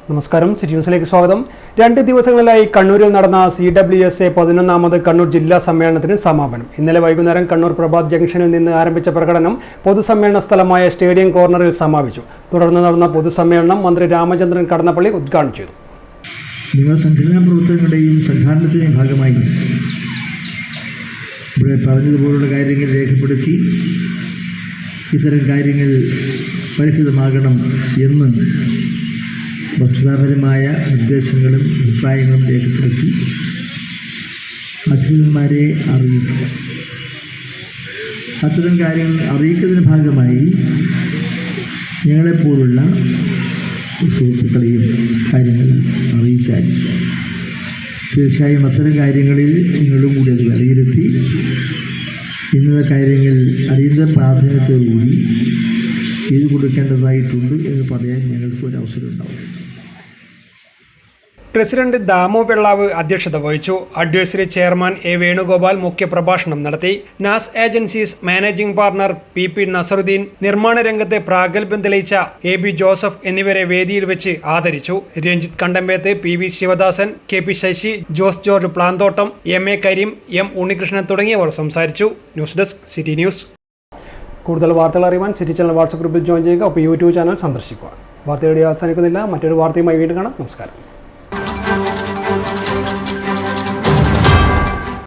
നമസ്കാരം, സിറ്റി ന്യൂസിലേക്ക് സ്വാഗതം. 2 ദിവസങ്ങളിലായി കണ്ണൂരിൽ നടന്ന CWSA 11ാമത് കണ്ണൂർ ജില്ലാ സമ്മേളനത്തിന് സമാപനം. ഇന്നലെ വൈകുന്നേരം കണ്ണൂർ പ്രഭാത് ജംഗ്ഷനിൽ നിന്ന് ആരംഭിച്ച പ്രകടനം പൊതുസമ്മേളന സ്ഥലമായ സ്റ്റേഡിയം കോർണറിൽ സമാപിച്ചു. തുടർന്ന് നടന്ന പൊതുസമ്മേളനം മന്ത്രി രാമചന്ദ്രൻ കടന്നപ്പള്ളി ഉദ്ഘാടനം ചെയ്തു. സംഘടനാ പ്രവർത്തനങ്ങളുടെയും സംഘാടനത്തിൻ്റെയും ഭാഗമായി ഇവിടെ പറഞ്ഞതുപോലുള്ള കാര്യങ്ങൾ രേഖപ്പെടുത്തി ഇത്തരം കാര്യങ്ങൾ പരിഹിതമാകണം എന്ന് വസ്തുതാപരമായ നിർദ്ദേശങ്ങളും അഭിപ്രായങ്ങളും രേഖപ്പെടുത്തി അധികൃതന്മാരെ അറിയിക്കും. അത്തരം കാര്യങ്ങൾ അറിയിക്കുന്നതിന് ഭാഗമായി ഞങ്ങളെപ്പോലുള്ള സുഹൃത്തുക്കളെയും കാര്യങ്ങൾ അറിയിച്ചാൽ തീർച്ചയായും അത്തരം കാര്യങ്ങളിൽ നിങ്ങളും കൂടി അത് വിലയിരുത്തി ഇന്നത്തെ കാര്യങ്ങൾ അടിയന്തര പ്രാധാന്യത്തോടുകൂടി ചെയ്തു കൊടുക്കേണ്ടതായിട്ടുണ്ട് എന്ന് പറയാൻ ഞങ്ങൾക്ക് ഒരു അവസരം ഉണ്ടാവും. പ്രസിഡന്റ് ദാമു വെള്ളാവ് അധ്യക്ഷത വഹിച്ചു. അഡ്വൈസറി ചെയർമാൻ എ വേണുഗോപാൽ മുഖ്യപ്രഭാഷണം നടത്തി. Naz agencies managing partner PP Nasaruddin, നിർമ്മാണ രംഗത്ത് പ്രാഗൽഭ്യം തെളിയിച്ച AB ജോസഫ് എന്നിവരെ വേദിയിൽ വെച്ച് ആദരിച്ചു. Ranjith Kandambeth, PV Sivadasan, KP Sasi, Jose George Planthottam, MA Kareem, M Unnikrishnan തുടങ്ങിയവർ സംസാരിച്ചു. News desk, city news. കൂടുതൽ വാർത്തകൾ അറിയുവാൻ സിറ്റി ചാനൽ വാട്സ്ആപ്പ് ഗ്രൂപ്പിൽ ജോയിൻ ചെയ്യുക. ഒപ്പം YouTube ചാനൽ സന്ദർശിക്കുക. വാർത്തയുടെ അവസാനിക്കുന്നില്ല. മറ്റൊരു വാർത്തയുമായി വീണ്ടും കാണാം. നമസ്കാരം.